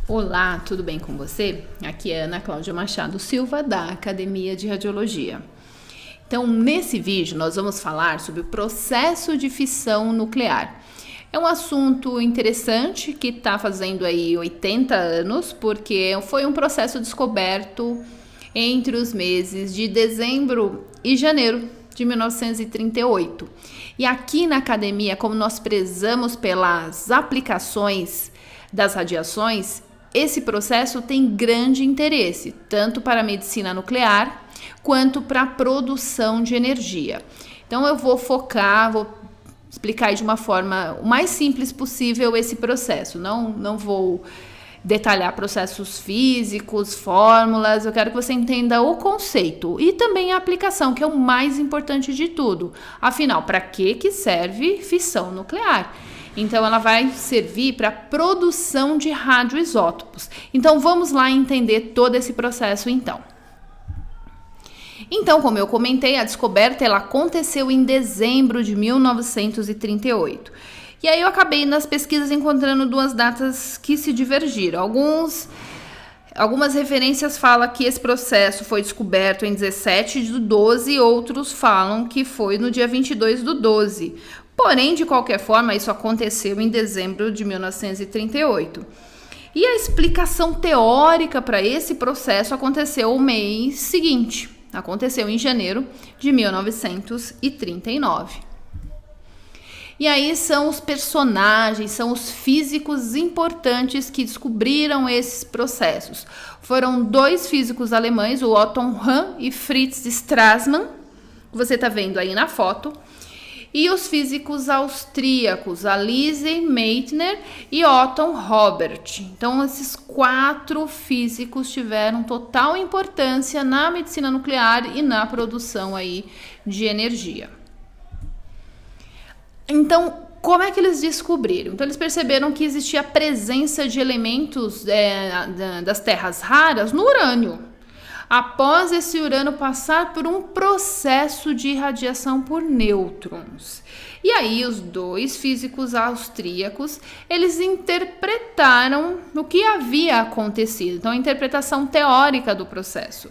Olá, tudo bem com você? Aqui é Ana Cláudia Machado Silva, da Academia de Radiologia. Então, nesse vídeo, nós vamos falar sobre o processo de fissão nuclear. É um assunto interessante que está fazendo aí 80 anos, porque foi um processo descoberto entre os meses de dezembro e janeiro de 1938. E aqui na academia, como nós prezamos pelas aplicações das radiações, esse processo tem grande interesse, tanto para a medicina nuclear, quanto para a produção de energia. Então eu vou explicar de uma forma o mais simples possível esse processo. Não vou detalhar processos físicos, fórmulas, eu quero que você entenda o conceito e também a aplicação, que é o mais importante de tudo. Afinal, para que serve fissão nuclear? Então, ela vai servir para a produção de radioisótopos. Então, vamos lá entender todo esse processo, então. Então, como eu comentei, a descoberta ela aconteceu em dezembro de 1938. E aí eu acabei nas pesquisas encontrando duas datas que se divergiram. Algumas referências falam que esse processo foi descoberto em 17/12, outros falam que foi no dia 22/12. Porém, de qualquer forma, isso aconteceu em dezembro de 1938. E a explicação teórica para esse processo aconteceu o mês seguinte. Aconteceu em janeiro de 1939. E aí são os personagens, são os físicos importantes que descobriram esses processos. Foram dois físicos alemães, o Otto Hahn e Fritz Strassmann, que você está vendo aí na foto, e os físicos austríacos, Alice Meitner e Otto Robert. Então, esses quatro físicos tiveram total importância na medicina nuclear e na produção aí de energia. Então, como é que eles descobriram? Então, eles perceberam que existia a presença de elementos das terras raras no urânio. Após esse urânio passar por um processo de irradiação por nêutrons. E aí os dois físicos austríacos, eles interpretaram o que havia acontecido. Então, a interpretação teórica do processo.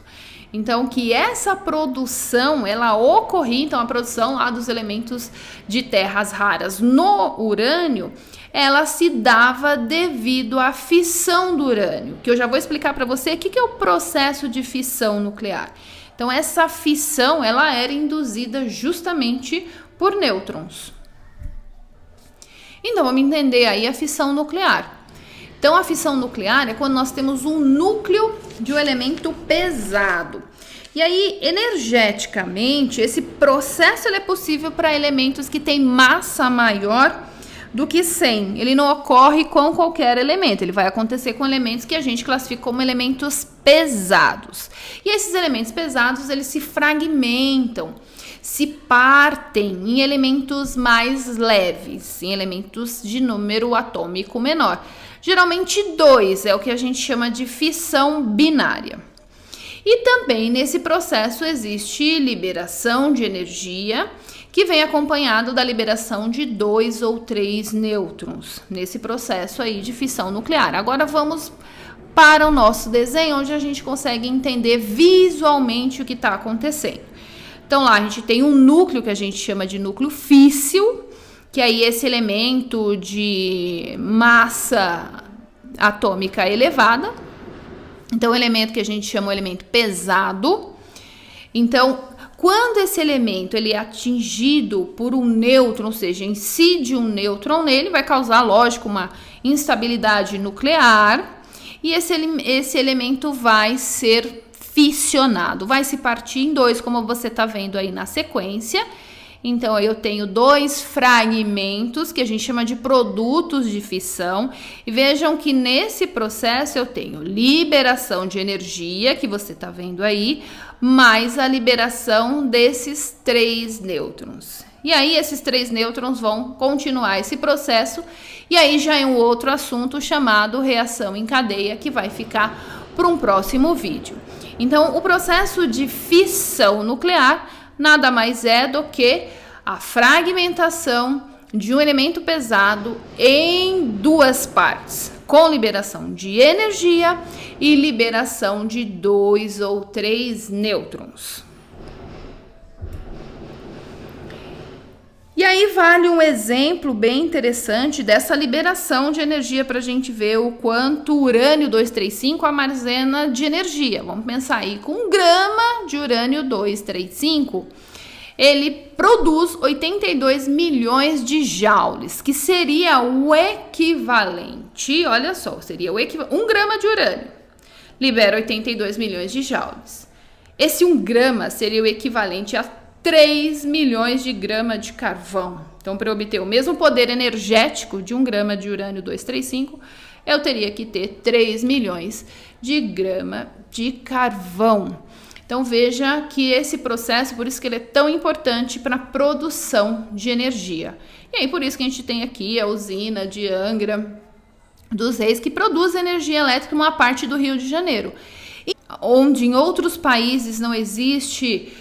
Então, que essa produção, ela ocorria, então a produção lá dos elementos de terras raras no urânio, ela se dava devido à fissão do urânio, que eu já vou explicar para você o que é o processo de fissão nuclear. Então, essa fissão, ela era induzida justamente por nêutrons. Então, vamos entender aí a fissão nuclear. Então, a fissão nuclear é quando nós temos um núcleo de um elemento pesado. E aí, energeticamente, esse processo ele é possível para elementos que têm massa maior do que 100. Ele não ocorre com qualquer elemento, ele vai acontecer com elementos que a gente classifica como elementos pesados. E esses elementos pesados, eles se fragmentam, se partem em elementos mais leves, em elementos de número atômico menor. Geralmente 2 é o que a gente chama de fissão binária. E também nesse processo existe liberação de energia, que vem acompanhado da liberação de 2 ou 3 nêutrons, nesse processo aí de fissão nuclear. Agora vamos para o nosso desenho, onde a gente consegue entender visualmente o que está acontecendo. Então lá a gente tem um núcleo que a gente chama de núcleo físsil, que aí esse elemento de massa atômica elevada. Então, o elemento que a gente chama de elemento pesado. Então, quando esse elemento ele é atingido por um nêutron, ou seja, incide um nêutron nele, vai causar, lógico, uma instabilidade nuclear. E esse elemento vai ser fissionado, vai se partir em 2, como você está vendo aí na sequência. Então, eu tenho 2 fragmentos que a gente chama de produtos de fissão. E vejam que nesse processo eu tenho liberação de energia, que você está vendo aí, mais a liberação desses 3 nêutrons. E aí, esses 3 nêutrons vão continuar esse processo. E aí já é um outro assunto chamado reação em cadeia, que vai ficar para um próximo vídeo. Então, o processo de fissão nuclear nada mais é do que a fragmentação de um elemento pesado em 2 partes. com liberação de energia e liberação de 2 ou 3 nêutrons. E aí vale um exemplo bem interessante dessa liberação de energia para a gente ver o quanto o urânio 235 armazena de energia. Vamos pensar aí, com 1 grama de urânio 235, ele produz 82 milhões de joules, que seria o equivalente, olha só, seria o equivalente, 1 grama de urânio libera 82 milhões de joules. Esse 1 grama seria o equivalente a 3 milhões de gramas de carvão. Então, para obter o mesmo poder energético de 1 grama de urânio 235, eu teria que ter 3 milhões de gramas de carvão. Então, veja que esse processo, por isso que ele é tão importante para a produção de energia. E aí, por isso que a gente tem aqui a usina de Angra dos Reis, que produz energia elétrica em uma parte do Rio de Janeiro. E onde em outros países não existe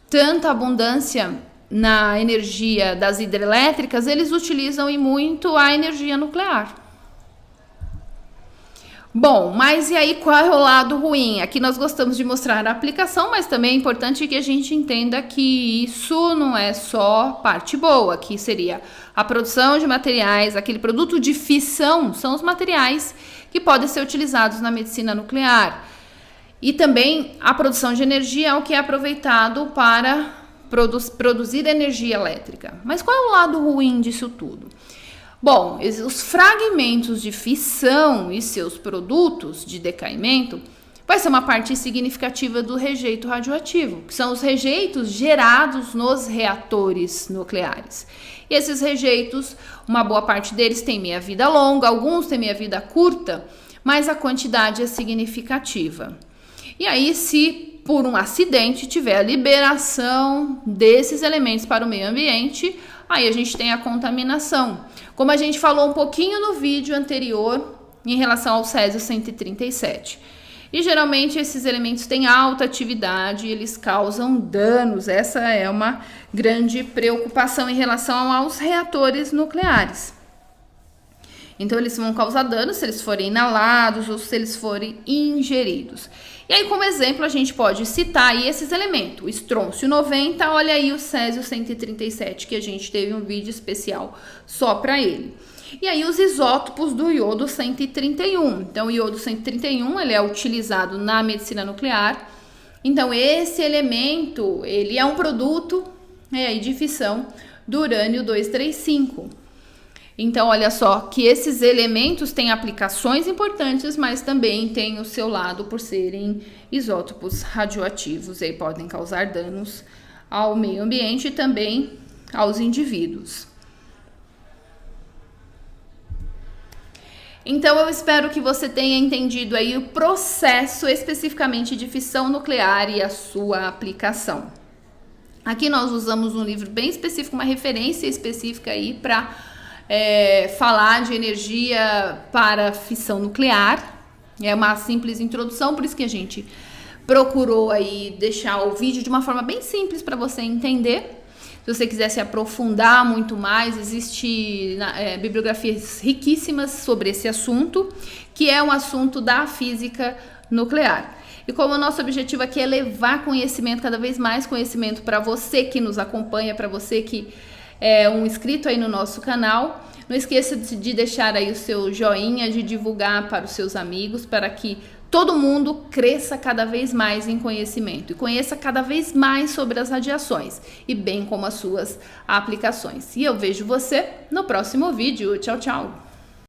tanta abundância na energia das hidrelétricas, eles utilizam e muito a energia nuclear. Bom, mas e aí qual é o lado ruim? Aqui nós gostamos de mostrar a aplicação, mas também é importante que a gente entenda que isso não é só parte boa, que seria a produção de materiais, aquele produto de fissão, são os materiais que podem ser utilizados na medicina nuclear. E também a produção de energia é o que é aproveitado para produzir energia elétrica. Mas qual é o lado ruim disso tudo? Bom, os fragmentos de fissão e seus produtos de decaimento vai ser uma parte significativa do rejeito radioativo, que são os rejeitos gerados nos reatores nucleares. E esses rejeitos, uma boa parte deles tem meia-vida longa, alguns têm meia-vida curta, mas a quantidade é significativa. E aí, se por um acidente tiver a liberação desses elementos para o meio ambiente, aí a gente tem a contaminação. Como a gente falou um pouquinho no vídeo anterior em relação ao Césio-137. E geralmente esses elementos têm alta atividade e eles causam danos. Essa é uma grande preocupação em relação aos reatores nucleares. Então, eles vão causar danos se eles forem inalados ou se eles forem ingeridos. E aí, como exemplo, a gente pode citar aí esses elementos. O estrôncio 90, olha aí o Césio 137, que a gente teve um vídeo especial só para ele. E aí, os isótopos do iodo 131. Então, o iodo 131, ele é utilizado na medicina nuclear. Então, esse elemento, ele é um produto de fissão do urânio 235. Então, olha só que esses elementos têm aplicações importantes, mas também têm o seu lado por serem isótopos radioativos e podem causar danos ao meio ambiente e também aos indivíduos. Então, eu espero que você tenha entendido aí o processo especificamente de fissão nuclear e a sua aplicação. Aqui nós usamos um livro bem específico, uma referência específica aí para falar de energia para fissão nuclear. É uma simples introdução, por isso que a gente procurou aí deixar o vídeo de uma forma bem simples para você entender. Se você quiser se aprofundar muito mais, existe bibliografias riquíssimas sobre esse assunto, que é um assunto da física nuclear. E como o nosso objetivo aqui é levar conhecimento, cada vez mais conhecimento para você que nos acompanha, para você que é um inscrito aí no nosso canal, não esqueça de deixar aí o seu joinha, de divulgar para os seus amigos, para que todo mundo cresça cada vez mais em conhecimento e conheça cada vez mais sobre as radiações e bem como as suas aplicações. E eu vejo você no próximo vídeo. Tchau, tchau!